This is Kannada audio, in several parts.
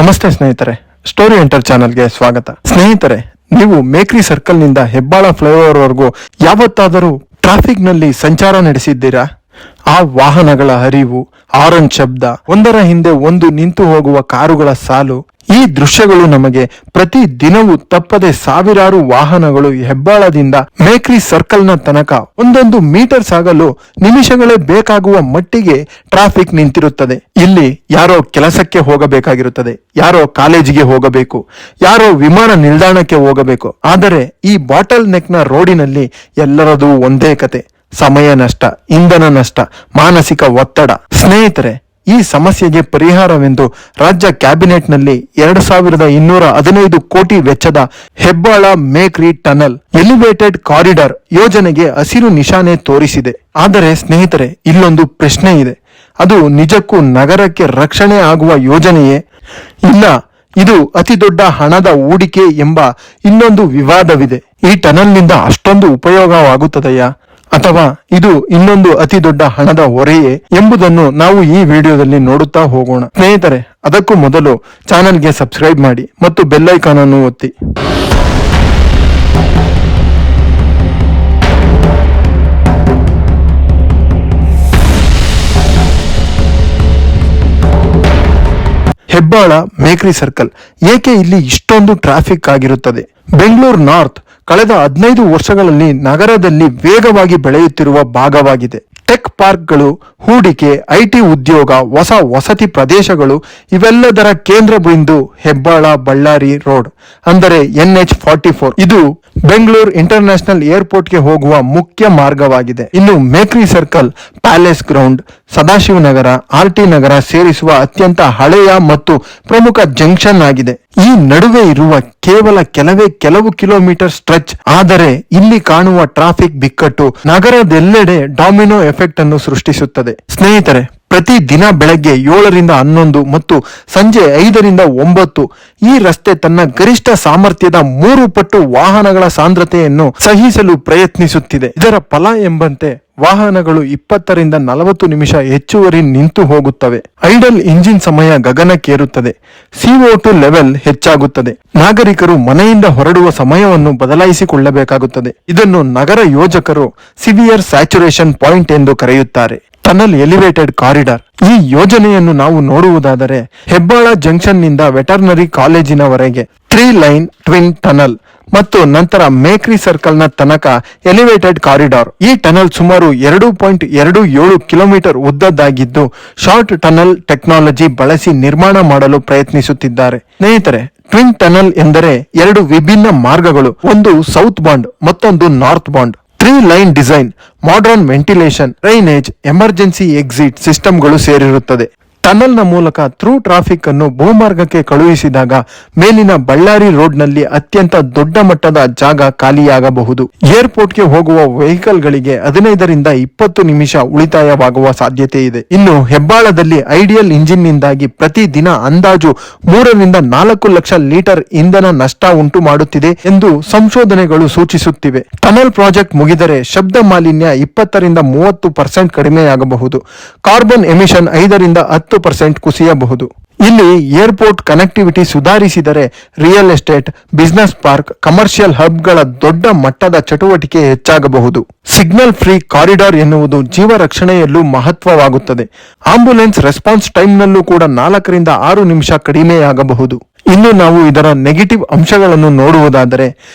ನಮಸ್ತೆ ಸ್ನೇಹಿತರೆ, ಸ್ಟೋರಿ ಎಂಟರ್ ಚಾನೆಲ್ಗೆ ಸ್ವಾಗತ. ಸ್ನೇಹಿತರೆ, ನೀವು ಮೇಕ್ರಿ ಸರ್ಕಲ್ ನಿಂದ ಹೆಬ್ಬಾಳ ಫ್ಲೈಓವರ್ ವರೆಗೂ ಯಾವತ್ತಾದರೂ ಟ್ರಾಫಿಕ್ ನಲ್ಲಿ ಸಂಚಾರ ನಡೆಸಿದ್ದೀರಾ? ಆ ವಾಹನಗಳ ಹರಿವು, ಹಾರನ್ ಶಬ್ದ, ಒಂದರ ಹಿಂದೆ ಒಂದು ನಿಂತು ಹೋಗುವ ಕಾರುಗಳ ಸಾಲು, ಈ ದೃಶ್ಯಗಳು ನಮಗೆ ಪ್ರತಿ ದಿನವೂ ತಪ್ಪದೆ ಸಾವಿರಾರು ವಾಹನಗಳು ಹೆಬ್ಬಾಳದಿಂದ ಮೇಕ್ರಿ ಸರ್ಕಲ್ ನ ತನಕ ಒಂದೊಂದು ಮೀಟರ್ ಸಾಗಲು ನಿಮಿಷಗಳೇ ಬೇಕಾಗುವ ಮಟ್ಟಿಗೆ ಟ್ರಾಫಿಕ್ ನಿಂತಿರುತ್ತದೆ. ಇಲ್ಲಿ ಯಾರೋ ಕೆಲಸಕ್ಕೆ ಹೋಗಬೇಕಾಗಿರುತ್ತದೆ, ಯಾರೋ ಕಾಲೇಜಿಗೆ ಹೋಗಬೇಕು, ಯಾರೋ ವಿಮಾನ ನಿಲ್ದಾಣಕ್ಕೆ ಹೋಗಬೇಕು. ಆದರೆ ಈ ಬಾಟಲ್ ನೆಕ್ ನ ರೋಡಿನಲ್ಲಿ ಎಲ್ಲರದು ಒಂದೇ ಕತೆ: ಸಮಯ ನಷ್ಟ, ಇಂಧನ ನಷ್ಟ, ಮಾನಸಿಕ ಒತ್ತಡ. ಸ್ನೇಹಿತರೆ, ಈ ಸಮಸ್ಯೆಗೆ ಪರಿಹಾರವೆಂದು ರಾಜ್ಯ ಕ್ಯಾಬಿನೆಟ್ ನಲ್ಲಿ 2215 ಕೋಟಿ ವೆಚ್ಚದ Hebbal Mekhri tunnel elevated corridor ಯೋಜನೆಗೆ ಹಸಿರು ನಿಶಾನೆ ತೋರಿಸಿದೆ. ಆದರೆ ಸ್ನೇಹಿತರೆ, ಇಲ್ಲೊಂದು ಪ್ರಶ್ನೆ ಇದೆ. ಅದು ನಿಜಕ್ಕೂ ನಗರಕ್ಕೆ ರಕ್ಷಣೆ ಆಗುವ ಯೋಜನೆಯೇ? ಇಲ್ಲ, ಇದು ಅತಿ ದೊಡ್ಡ ಹಣದ ಹೂಡಿಕೆ ಎಂಬ ಇನ್ನೊಂದು ವಿವಾದವಿದೆ. ಈ ಟನಲ್ ನಿಂದ ಅಷ್ಟೊಂದು ಉಪಯೋಗವಾಗುತ್ತದೆಯಾ, ಅಥವಾ ಇದು ಇನ್ನೊಂದು ಅತಿ ದೊಡ್ಡ ಹಣದ ಹೊರೆಯೇ ಎಂಬುದನ್ನು ನಾವು ಈ ವಿಡಿಯೋದಲ್ಲಿ ನೋಡುತ್ತಾ ಹೋಗೋಣ. ಸ್ನೇಹಿತರೆ, ಅದಕ್ಕೂ ಮೊದಲು ಚಾನೆಲ್ಗೆ ಸಬ್ಸ್ಕ್ರೈಬ್ ಮಾಡಿ ಮತ್ತು ಬೆಲ್ ಐಕಾನ್ ಅನ್ನು ಒತ್ತಿ. ಹೆಬ್ಬಾಳ ಮೇಕ್ರಿ ಸರ್ಕಲ್ ಏಕೆ ಇಲ್ಲಿ ಇಷ್ಟೊಂದು ಟ್ರಾಫಿಕ್ ಆಗಿರುತ್ತದೆ? ಬೆಂಗಳೂರು ನಾರ್ತ್ ಕಳೆದ 15 ವರ್ಷಗಳಲ್ಲಿ ನಗರದಲ್ಲಿ ವೇಗವಾಗಿ ಬೆಳೆಯುತ್ತಿರುವ ಭಾಗವಾಗಿದೆ. ಟೆಕ್ ಪಾರ್ಕ್ಗಳು, ಹೂಡಿಕೆ, ಐಟಿ ಉದ್ಯೋಗ, ಹೊಸ ವಸತಿ ಪ್ರದೇಶಗಳು ಇವೆಲ್ಲದರ ಕೇಂದ್ರ ಬಿಂದು ಹೆಬ್ಬಾಳ ಬಳ್ಳಾರಿ ರೋಡ್, ಅಂದರೆ NH44. ಇದು ಬೆಂಗಳೂರು ಇಂಟರ್ನ್ಯಾಷನಲ್ ಏರ್ಪೋರ್ಟ್ಗೆ ಹೋಗುವ ಮುಖ್ಯ ಮಾರ್ಗವಾಗಿದೆ. ಇನ್ನು Mekhri circle palace ground, Sadashivanagar, RT ನಗರ ಸೇರಿಸುವ ಅತ್ಯಂತ ಹಳೆಯ ಮತ್ತು ಪ್ರಮುಖ ಜಂಕ್ಷನ್ ಆಗಿದೆ. ಈ ನಡುವೆ ಇರುವ ಕೇವಲ ಕೆಲವು ಕಿಲೋಮೀಟರ್ ಸ್ಟ್ರೆಚ್. ಆದರೆ ಇಲ್ಲಿ ಕಾಣುವ ಟ್ರಾಫಿಕ್ ಬಿಕ್ಕಟ್ಟು ನಗರದೆಲ್ಲೆಡೆ ಡಾಮಿನೋ ಎಫೆಕ್ಟ್ ಅನ್ನು ಸೃಷ್ಟಿಸುತ್ತದೆ. ಸ್ನೇಹಿತರೆ, ಪ್ರತಿ ದಿನ ಬೆಳಗ್ಗೆ 7 ರಿಂದ 11 ಮತ್ತು ಸಂಜೆ 5 ರಿಂದ 9 ಈ ರಸ್ತೆ ತನ್ನ ಗರಿಷ್ಠ ಸಾಮರ್ಥ್ಯದ 3 ಪಟ್ಟು ವಾಹನಗಳ ಸಾಂದ್ರತೆಯನ್ನು ಸಹಿಸಲು ಪ್ರಯತ್ನಿಸುತ್ತಿದೆ. ಇದರ ಫಲ ಎಂಬಂತೆ ವಾಹನಗಳು 20 ರಿಂದ 40 ನಿಮಿಷ ಹೆಚ್ಚುವರಿ ನಿಂತು ಹೋಗುತ್ತವೆ. ಐಡಲ್ ಇಂಜಿನ್ ಸಮಯ ಗಗನಕ್ಕೇರುತ್ತದೆ. CO2 ಲೆವೆಲ್ ಹೆಚ್ಚಾಗುತ್ತದೆ. ನಾಗರಿಕರು ಮನೆಯಿಂದ ಹೊರಡುವ ಸಮಯವನ್ನು ಬದಲಾಯಿಸಿಕೊಳ್ಳಬೇಕಾಗುತ್ತದೆ. ಇದನ್ನು ನಗರ ಯೋಜಕರು ಸಿವಿಯರ್ ಸ್ಯಾಚುರೇಷನ್ ಪಾಯಿಂಟ್ ಎಂದು ಕರೆಯುತ್ತಾರೆ. ಟನಲ್ ಎಲಿವೇಟೆಡ್ ಕಾರಿಡಾರ್ ಈ ಯೋಜನೆಯನ್ನು ನಾವು ನೋಡುವುದಾದರೆ ಹೆಬ್ಬಾಳ ಜಂಕ್ಷನ್ ನಿಂದ ವೆಟರ್ನರಿ ಕಾಲೇಜಿನವರೆಗೆ 3 ಲೈನ್ ಟ್ವಿನ್ ಟನಲ್ ಮತ್ತು ನಂತರ ಮೇಕ್ರಿ ಸರ್ಕಲ್ ನ ತನಕ ಎಲಿವೇಟೆಡ್ ಕಾರಿಡಾರ್. ಈ ಟನಲ್ ಸುಮಾರು 2.27 ಕಿಲೋಮೀಟರ್ ಉದ್ದದ್ದಾಗಿದ್ದು ಶಾರ್ಟ್ ಟನಲ್ ಟೆಕ್ನಾಲಜಿ ಬಳಸಿ ನಿರ್ಮಾಣ ಮಾಡಲು ಪ್ರಯತ್ನಿಸುತ್ತಿದ್ದಾರೆ. ಸ್ನೇಹಿತರೆ, ಟ್ವಿನ್ ಟನಲ್ ಎಂದರೆ 2 ವಿಭಿನ್ನ ಮಾರ್ಗಗಳು, ಒಂದು ಸೌತ್ ಬಾಂಡ್ ಮತ್ತೊಂದು north bond. 3 line design, modern ventilation, drainage, emergency exit ಸಿಸ್ಟಮ್ಗಳು ಸೇರಿರುತ್ತದೆ. ಟನಲ್ ನ ಮೂಲಕ ಥ್ರೂ ಟ್ರಾಫಿಕ್ ಅನ್ನು ಭೂಮಾರ್ಗಕ್ಕೆ ಕಳುಹಿಸಿದಾಗ ಮೇಲಿನ ಬಳ್ಳಾರಿ ರೋಡ್ ನಲ್ಲಿ ಅತ್ಯಂತ ದೊಡ್ಡ ಮಟ್ಟದ ಜಾಗ ಖಾಲಿಯಾಗಬಹುದು. ಏರ್ಪೋರ್ಟ್ಗೆ ಹೋಗುವ ವೆಹಿಕಲ್ ಗಳಿಗೆ 15 ರಿಂದ 20 ನಿಮಿಷ ಉಳಿತಾಯವಾಗುವ ಸಾಧ್ಯತೆ ಇದೆ. ಇನ್ನು ಹೆಬ್ಬಾಳದಲ್ಲಿ ಐಡಿಯಲ್ ಇಂಜಿನ್ ನಿಂದಾಗಿ ಪ್ರತಿ ದಿನ ಅಂದಾಜು 3 ರಿಂದ 4 ಲಕ್ಷ ಲೀಟರ್ ಇಂಧನ ನಷ್ಟ ಉಂಟು ಮಾಡುತ್ತಿದೆ ಎಂದು ಸಂಶೋಧನೆಗಳು ಸೂಚಿಸುತ್ತಿವೆ. ಟನಲ್ ಪ್ರಾಜೆಕ್ಟ್ ಮುಗಿದರೆ ಶಬ್ದ ಮಾಲಿನ್ಯ 20 ರಿಂದ 30% ಕಡಿಮೆಯಾಗಬಹುದು. ಕಾರ್ಬನ್ ಎಮಿಷನ್ 5 ರಿಂದ 10% ಕುಸಿಯಬಹುದು. ಇಲ್ಲಿ ಏರ್ಪೋರ್ಟ್ ಕನೆಕ್ಟಿವಿಟಿ ಸುಧಾರಿಸಿದರೆ real estate, business park, commercial ಹಬ್ಗಳ ದೊಡ್ಡ ಮಟ್ಟದ ಚಟುವಟಿಕೆ ಹೆಚ್ಚಾಗಬಹುದು. ಸಿಗ್ನಲ್ ಫ್ರೀ ಕಾರಿಡಾರ್ ಎನ್ನುವುದು ಜೀವ ರಕ್ಷಣೆಯಲ್ಲೂ ಮಹತ್ವವಾಗುತ್ತದೆ. ಆಂಬ್ಯುಲೆನ್ಸ್ ರೆಸ್ಪಾನ್ಸ್ ಟೈಮ್ ನಲ್ಲೂ ಕೂಡ 4 ರಿಂದ 6 ನಿಮಿಷ ಕಡಿಮೆಯಾಗಬಹುದು. ಇನ್ನು ನಾವು ಇದರ ನೆಗೆಟಿವ್ ಅಂಶಗಳನ್ನು ನೋಡುವುದಾದರೆ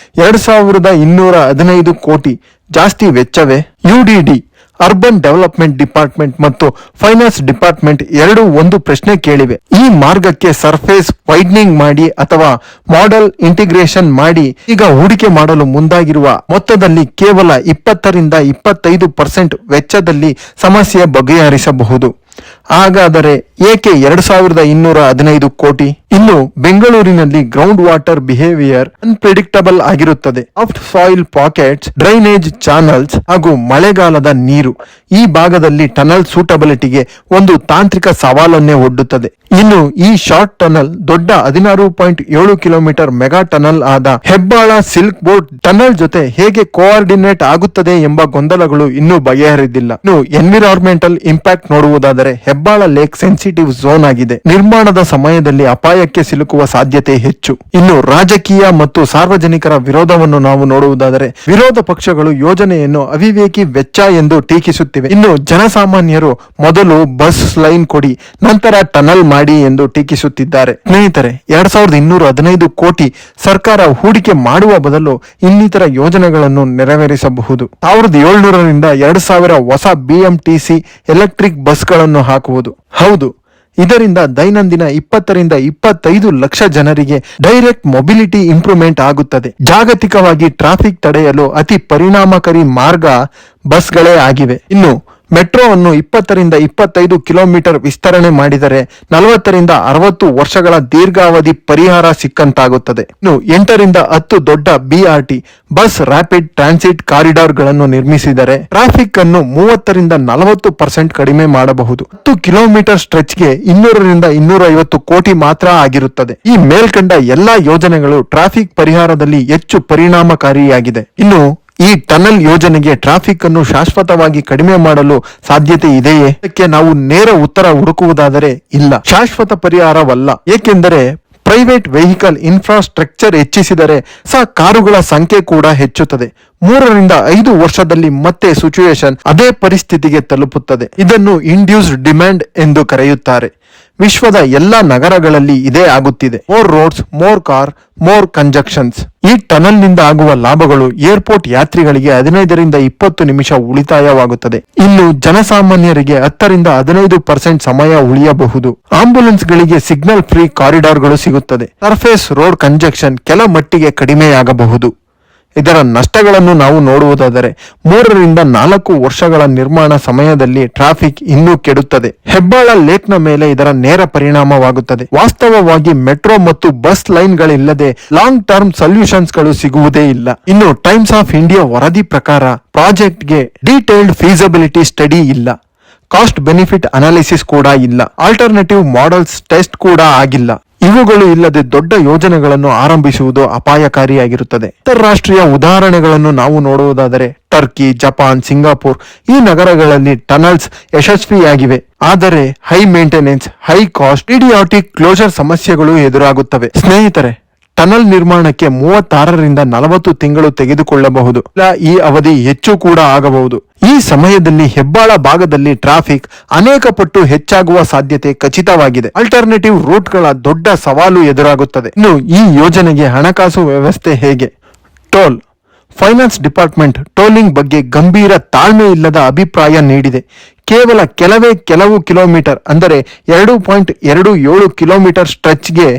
2215 ಕೋಟಿ ಜಾಸ್ತಿ ವೆಚ್ಚವೇ? UDD ಅರ್ಬನ್ ಡೆವಲಪ್ಮೆಂಟ್ ಡಿಪಾರ್ಟ್ಮೆಂಟ್ ಮತ್ತು ಫೈನಾನ್ಸ್ ಡಿಪಾರ್ಟ್ಮೆಂಟ್ ಎರಡೂ ಒಂದು ಪ್ರಶ್ನೆ ಕೇಳಿವೆ. ಈ ಮಾರ್ಗಕ್ಕೆ ಸರ್ಫೇಸ್ ವೈಡ್ನಿಂಗ್ ಮಾಡಿ ಅಥವಾ ಮಾಡೆಲ್ ಇಂಟಿಗ್ರೇಷನ್ ಮಾಡಿ ಈಗ ಹೂಡಿಕೆ ಮಾಡಲು ಮುಂದಾಗಿರುವ ಮೊತ್ತದಲ್ಲಿ ಕೇವಲ 20 ರಿಂದ 25% ವೆಚ್ಚದಲ್ಲಿ ಸಮಸ್ಯೆ ಬಗೆಹರಿಸಬಹುದು. ಹಾಗಾದರೆ ಏಕೆ 2215 ಕೋಟಿ? ಇನ್ನು ಬೆಂಗಳೂರಿನಲ್ಲಿ ಗ್ರೌಂಡ್ ವಾಟರ್ ಬಿಹೇವಿಯರ್ ಅನ್ಪ್ರೆಡಿಕ್ಟಬಲ್ ಆಗಿರುತ್ತದೆ. Soft soil pockets, drainage channels ಹಾಗೂ ಮಳೆಗಾಲದ ನೀರು ಈ ಭಾಗದಲ್ಲಿ ಟನಲ್ ಸೂಟಬಿಲಿಟಿಗೆ ಒಂದು ತಾಂತ್ರಿಕ ಸವಾಲನ್ನೇ ಒಡ್ಡುತ್ತದೆ. ಇನ್ನು ಈ ಶಾರ್ಟ್ ಟನಲ್ ದೊಡ್ಡ 16.7 ಕಿಲೋಮೀಟರ್ ಮೆಗಾ ಟನಲ್ ಆದ ಹೆಬ್ಬಾಳ ಸಿಲ್ಕ್ ಬೋರ್ಡ್ ಟನಲ್ ಜೊತೆ ಹೇಗೆ ಕೋಆರ್ಡಿನೇಟ್ ಆಗುತ್ತದೆ ಎಂಬ ಗೊಂದಲಗಳು ಇನ್ನೂ ಬಗೆಹರಿದಿಲ್ಲ. ಇನ್ನು ಎನ್ವಿರಾನ್ಮೆಂಟಲ್ ಇಂಪ್ಯಾಕ್ಟ್ ನೋಡುವುದಾದರೆ ಹೆಬ್ಬಾಳ ಲೇಕ್ ಸೆನ್ಸಿಟಿವ್ ಝೋನ್ ಆಗಿದೆ. ನಿರ್ಮಾಣದ ಸಮಯದಲ್ಲಿ ಅಪಾಯ ಅಪಾಯಕ್ಕೆ ಸಿಲುಕುವ ಸಾಧ್ಯತೆ ಹೆಚ್ಚು. ಇನ್ನು ರಾಜಕೀಯ ಮತ್ತು ಸಾರ್ವಜನಿಕರ ವಿರೋಧವನ್ನು ನಾವು ನೋಡುವುದಾದರೆ ವಿರೋಧ ಪಕ್ಷಗಳು ಯೋಜನೆಯನ್ನು ಅವಿವೇಕಿ ವೆಚ್ಚ ಎಂದು ಟೀಕಿಸುತ್ತಿವೆ. ಇನ್ನು ಜನಸಾಮಾನ್ಯರು ಮೊದಲು ಬಸ್ ಲೈನ್ ಕೊಡಿ, ನಂತರ ಟನಲ್ ಮಾಡಿ ಎಂದು ಟೀಕಿಸುತ್ತಿದ್ದಾರೆ. ಸ್ನೇಹಿತರೆ, 2215 ಕೋಟಿ ಸರ್ಕಾರ ಹೂಡಿಕೆ ಮಾಡುವ ಬದಲು ಇನ್ನಿತರ ಯೋಜನೆಗಳನ್ನು ನೆರವೇರಿಸಬಹುದು. 1700ರಿಂದ 2000 ಹೊಸ BMTC ಎಲೆಕ್ಟ್ರಿಕ್ ಬಸ್ಗಳನ್ನು ಹಾಕುವುದು. ಹೌದು, ಇದರಿಂದ ದೈನಂದಿನ 20ರಿಂದ 25 ಲಕ್ಷ ಜನರಿಗೆ ಡೈರೆಕ್ಟ್ ಮೊಬಿಲಿಟಿ ಇಂಪ್ರೂವ್ಮೆಂಟ್ ಆಗುತ್ತದೆ. ಜಾಗತಿಕವಾಗಿ ಟ್ರಾಫಿಕ್ ತಡೆಯಲು ಅತಿ ಪರಿಣಾಮಕಾರಿ ಮಾರ್ಗ ಬಸ್ಗಳೇ ಆಗಿವೆ. ಇನ್ನು ಮೆಟ್ರೋವನ್ನು 20ರಿಂದ 25 ಕಿಲೋಮೀಟರ್ ವಿಸ್ತರಣೆ ಮಾಡಿದರೆ 40ರಿಂದ 60 ವರ್ಷಗಳ ದೀರ್ಘಾವಧಿ ಪರಿಹಾರ ಸಿಕ್ಕಂತಾಗುತ್ತದೆ. ಇನ್ನು 8ರಿಂದ 10 ದೊಡ್ಡ BRT ಬಸ್ ರ್ಯಾಪಿಡ್ ಟ್ರಾನ್ಸಿಟ್ ಕಾರಿಡಾರ್ಗಳನ್ನು ನಿರ್ಮಿಸಿದರೆ ಟ್ರಾಫಿಕ್ ಅನ್ನು 30ರಿಂದ 40% ಕಡಿಮೆ ಮಾಡಬಹುದು. 10 ಕಿಲೋಮೀಟರ್ ಸ್ಟ್ರೆಚ್ಗೆ 200ರಿಂದ 250 ಕೋಟಿ ಮಾತ್ರ ಆಗಿರುತ್ತದೆ. ಈ ಮೇಲ್ಕಂಡ ಎಲ್ಲಾ ಯೋಜನೆಗಳು ಟ್ರಾಫಿಕ್ ಪರಿಹಾರದಲ್ಲಿ ಹೆಚ್ಚು ಪರಿಣಾಮಕಾರಿಯಾಗಿದೆ. ಇನ್ನು ಈ ಟನಲ್ ಯೋಜನೆಗೆ ಟ್ರಾಫಿಕ್ ಅನ್ನು ಶಾಶ್ವತವಾಗಿ ಕಡಿಮೆ ಮಾಡಲು ಸಾಧ್ಯತೆ ಇದೆಯೇ? ಇದಕ್ಕೆ ನಾವು ನೇರ ಉತ್ತರ ಹುಡುಕುವುದಾದರೆ ಇಲ್ಲ, ಶಾಶ್ವತ ಪರಿಹಾರವಲ್ಲ. ಏಕೆಂದರೆ ಪ್ರೈವೇಟ್ ವೆಹಿಕಲ್ ಇನ್ಫ್ರಾಸ್ಟ್ರಕ್ಚರ್ ಹೆಚ್ಚಿಸಿದರೆ ಕಾರುಗಳ ಸಂಖ್ಯೆ ಕೂಡ ಹೆಚ್ಚುತ್ತದೆ. 3ರಿಂದ 5 ವರ್ಷದಲ್ಲಿ ಮತ್ತೆ ಸಿಚುಯೇಷನ್ ಅದೇ ಪರಿಸ್ಥಿತಿಗೆ ತಲುಪುತ್ತದೆ. ಇದನ್ನು ಇಂಡ್ಯೂಸ್ಡ್ ಡಿಮ್ಯಾಂಡ್ ಎಂದು ಕರೆಯುತ್ತಾರೆ. ವಿಶ್ವದ ಎಲ್ಲಾ ನಗರಗಳಲ್ಲಿ ಇದೇ ಆಗುತ್ತಿದೆ. More roads, more car, more congestions. ಈ ಟನಲ್ ನಿಂದ ಆಗುವ ಲಾಭಗಳು ಏರ್ಪೋರ್ಟ್ ಯಾತ್ರಿಗಳಿಗೆ 15ರಿಂದ 20 ನಿಮಿಷ ಉಳಿತಾಯವಾಗುತ್ತದೆ. ಇನ್ನು ಜನಸಾಮಾನ್ಯರಿಗೆ 10ರಿಂದ 15% ಸಮಯ ಉಳಿಯಬಹುದು. ಆಂಬ್ಯುಲೆನ್ಸ್ ಗಳಿಗೆ ಸಿಗ್ನಲ್ ಫ್ರೀ ಕಾರಿಡಾರ್ಗಳು ಸಿಗುತ್ತದೆ. ಸರ್ಫೇಸ್ ರೋಡ್ ಕಂಜಕ್ಷನ್ ಕೆಲ ಮಟ್ಟಿಗೆ ಕಡಿಮೆಯಾಗಬಹುದು. ಇದರ ನಷ್ಟಗಳನ್ನು ನಾವು ನೋಡುವುದಾದರೆ 3ರಿಂದ 4 ವರ್ಷಗಳ ನಿರ್ಮಾಣ ಸಮಯದಲ್ಲಿ ಟ್ರಾಫಿಕ್ ಇನ್ನೂ ಕೆಡುತ್ತದೆ. ಹೆಬ್ಬಾಳ ಲೇಕ್ನ ಮೇಲೆ ಇದರ ನೇರ ಪರಿಣಾಮವಾಗುತ್ತದೆ. ವಾಸ್ತವವಾಗಿ ಮೆಟ್ರೋ ಮತ್ತು ಬಸ್ ಲೈನ್ಗಳಿಲ್ಲದೆ ಲಾಂಗ್ ಟರ್ಮ್ ಸೊಲ್ಯೂಷನ್ಸ್ ಗಳು ಸಿಗುವುದೇ ಇಲ್ಲ. ಇನ್ನು ಟೈಮ್ಸ್ ಆಫ್ ಇಂಡಿಯಾ ವರದಿ ಪ್ರಕಾರ ಪ್ರಾಜೆಕ್ಟ್ಗೆ ಡೀಟೇಲ್ಡ್ ಫೀಸಿಬಿಲಿಟಿ ಸ್ಟಡಿ ಇಲ್ಲ, ಕಾಸ್ಟ್ ಬೆನಿಫಿಟ್ ಅನಾಲಿಸಿಸ್ ಕೂಡ ಇಲ್ಲ, ಆಲ್ಟರ್ನೇಟಿವ್ ಮಾಡೆಲ್ಸ್ ಟೆಸ್ಟ್ ಕೂಡ ಆಗಿಲ್ಲ. ಇವುಗಳು ಇಲ್ಲದೆ ದೊಡ್ಡ ಯೋಜನೆಗಳನ್ನು ಆರಂಭಿಸುವುದು ಅಪಾಯಕಾರಿಯಾಗಿರುತ್ತದೆ. ಅಂತಾರಾಷ್ಟ್ರೀಯ ಉದಾಹರಣೆಗಳನ್ನು ನಾವು ನೋಡುವುದಾದರೆ ಟರ್ಕಿ, ಜಪಾನ್, ಸಿಂಗಾಪುರ್ ಈ ನಗರಗಳಲ್ಲಿ ಟನಲ್ಸ್ ಯಶಸ್ವಿಯಾಗಿವೆ. ಆದರೆ high maintenance, high cost, periodic closure ಸಮಸ್ಯೆಗಳು ಎದುರಾಗುತ್ತವೆ. ಸ್ನೇಹಿತರೆ, ಟನಲ್ ನಿರ್ಮಾಣಕ್ಕೆ 36ರಿಂದ 40 ತಿಂಗಳು ತೆಗೆದುಕೊಳ್ಳಬಹುದು. ಈ ಅವಧಿ ಹೆಚ್ಚು ಕೂಡ ಆಗಬಹುದು. ಈ ಸಮಯದಲ್ಲಿ ಹೆಬ್ಬಾಳ ಭಾಗದಲ್ಲಿ ಟ್ರಾಫಿಕ್ ಅನೇಕ ಪಟ್ಟು ಹೆಚ್ಚಾಗುವ ಸಾಧ್ಯತೆ ಖಚಿತವಾಗಿದೆ. ಆಲ್ಟರ್ನೇಟಿವ್ ರೂಟ್ಗಳ ದೊಡ್ಡ ಸವಾಲು ಎದುರಾಗುತ್ತದೆ. ಇನ್ನು ಈ ಯೋಜನೆಗೆ ಹಣಕಾಸು ವ್ಯವಸ್ಥೆ ಹೇಗೆ? ಟೋಲ್ ಫೈನಾನ್ಸ್ ಡಿಪಾರ್ಟ್ಮೆಂಟ್ ಟೋಲಿಂಗ್ ಬಗ್ಗೆ ಗಂಭೀರ ತಾಳ್ಮೆ ಇಲ್ಲದ ಅಭಿಪ್ರಾಯ ನೀಡಿದೆ. ಕೇವಲ ಕೆಲವು ಕಿಲೋಮೀಟರ್ ಅಂದರೆ 2.27 ಕಿಲೋಮೀಟರ್ ಸ್ಟ್ರೆಚ್ಗೆ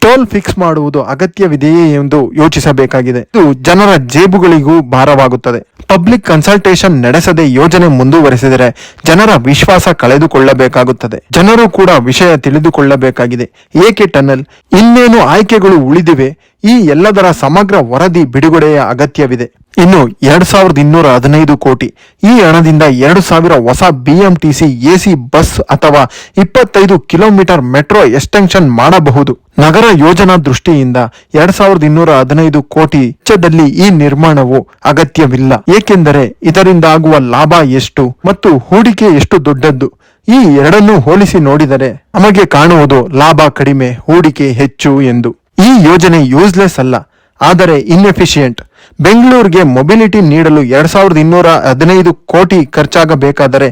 ಟೋಲ್ ಫಿಕ್ಸ್ ಮಾಡುವುದು ಅಗತ್ಯವಿದೆಯೇ ಎಂದು ಯೋಚಿಸಬೇಕಾಗಿದೆ. ಇದು ಜನರ ಜೇಬುಗಳಿಗೂ ಭಾರವಾಗುತ್ತದೆ. ಪಬ್ಲಿಕ್ ಕನ್ಸಲ್ಟೇಷನ್ ನಡೆಸದೆ ಯೋಜನೆ ಮುಂದುವರೆಸಿದರೆ ಜನರ ವಿಶ್ವಾಸ ಕಳೆದುಕೊಳ್ಳಬೇಕಾಗುತ್ತದೆ. ಜನರು ಕೂಡ ವಿಷಯ ತಿಳಿದುಕೊಳ್ಳಬೇಕಾಗಿದೆ. ಏಕೆ ಟನಲ್? ಇನ್ನೇನು ಆಯ್ಕೆಗಳು ಉಳಿದಿವೆ? ಈ ಎಲ್ಲದರ ಸಮಗ್ರ ವರದಿ ಬಿಡುಗಡೆಯ ಅಗತ್ಯವಿದೆ. ಇನ್ನು 2215 ಕೋಟಿ ಈ ಹಣದಿಂದ 2000 ಹೊಸ BMTC AC ಬಸ್ ಅಥವಾ 25 ಕಿಲೋಮೀಟರ್ ಮೆಟ್ರೋ ಎಕ್ಸ್ಟೆನ್ಷನ್ ಮಾಡಬಹುದು. ನಗರ ಯೋಜನಾ ದೃಷ್ಟಿಯಿಂದ 2215 ಕೋಟಿ ವೆಚ್ಚದಲ್ಲಿ ಈ ನಿರ್ಮಾಣವು ಅಗತ್ಯವಿಲ್ಲ. ಏಕೆಂದರೆ ಇದರಿಂದ ಆಗುವ ಲಾಭ ಎಷ್ಟು ಮತ್ತು ಹೂಡಿಕೆ ಎಷ್ಟು ದೊಡ್ಡದ್ದು? ಈ ಎರಡನ್ನೂ ಹೋಲಿಸಿ ನೋಡಿದರೆ ನಮಗೆ ಕಾಣುವುದು ಲಾಭ ಕಡಿಮೆ, ಹೂಡಿಕೆ ಹೆಚ್ಚು ಎಂದು. ಈ ಯೋಜನೆ ಯೂಸ್ಲೆಸ್ ಅಲ್ಲ, ಆದರೆ ಇನ್ಎಫಿಷಿಯಂಟ್. ಬೆಂಗಳೂರಿಗೆ ಮೊಬಿಲಿಟಿ ನೀಡಲು 2215 ಕೋಟಿ ಖರ್ಚಾಗಬೇಕಾದರೆ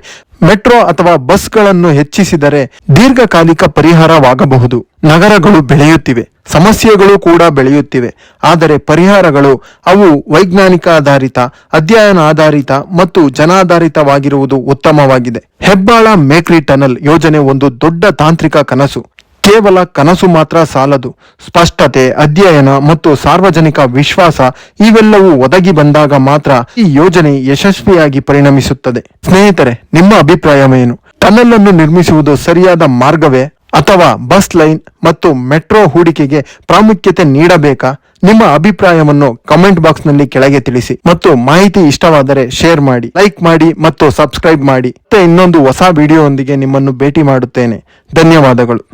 ಮೆಟ್ರೋ ಅಥವಾ ಬಸ್ಗಳನ್ನು ಹೆಚ್ಚಿಸಿದರೆ ದೀರ್ಘಕಾಲಿಕ ಪರಿಹಾರವಾಗಬಹುದು. ನಗರಗಳು ಬೆಳೆಯುತ್ತಿವೆ, ಸಮಸ್ಯೆಗಳು ಕೂಡ ಬೆಳೆಯುತ್ತಿವೆ. ಆದರೆ ಪರಿಹಾರಗಳು ಅವು ವೈಜ್ಞಾನಿಕ ಆಧಾರಿತ, ಅಧ್ಯಯನ ಆಧಾರಿತ ಮತ್ತು ಜನಾಧಾರಿತವಾಗಿರುವುದು ಉತ್ತಮವಾಗಿದೆ. ಹೆಬ್ಬಾಳ ಮೇಕ್ರಿ ಟನಲ್ ಯೋಜನೆ ಒಂದು ದೊಡ್ಡ ತಾಂತ್ರಿಕ ಕನಸು. ಕೇವಲ ಕನಸು ಮಾತ್ರ ಸಾಲದು. ಸ್ಪಷ್ಟತೆ, ಅಧ್ಯಯನ ಮತ್ತು ಸಾರ್ವಜನಿಕ ವಿಶ್ವಾಸ ಇವೆಲ್ಲವೂ ಒದಗಿ ಬಂದಾಗ ಮಾತ್ರ ಈ ಯೋಜನೆ ಯಶಸ್ವಿಯಾಗಿ ಪರಿಣಮಿಸುತ್ತದೆ. ಸ್ನೇಹಿತರೆ, ನಿಮ್ಮ ಅಭಿಪ್ರಾಯವೇನು? ಟನಲ್ ಅನ್ನು ನಿರ್ಮಿಸುವುದು ಸರಿಯಾದ ಮಾರ್ಗವೇ ಅಥವಾ ಬಸ್ ಲೈನ್ ಮತ್ತು ಮೆಟ್ರೋ ಹೂಡಿಕೆಗೆ ಪ್ರಾಮುಖ್ಯತೆ ನೀಡಬೇಕಾ? ನಿಮ್ಮ ಅಭಿಪ್ರಾಯವನ್ನು ಕಮೆಂಟ್ ಬಾಕ್ಸ್ ನಲ್ಲಿ ಕೆಳಗೆ ತಿಳಿಸಿ ಮತ್ತು ಮಾಹಿತಿ ಇಷ್ಟವಾದರೆ ಶೇರ್ ಮಾಡಿ, ಲೈಕ್ ಮಾಡಿ ಮತ್ತು ಸಬ್ಸ್ಕ್ರೈಬ್ ಮಾಡಿ. ಮತ್ತೆ ಇನ್ನೊಂದು ಹೊಸ ವಿಡಿಯೋ ಒಂದಿಗೆ ನಿಮ್ಮನ್ನು ಭೇಟಿ ಮಾಡುತ್ತೇನೆ. ಧನ್ಯವಾದಗಳು.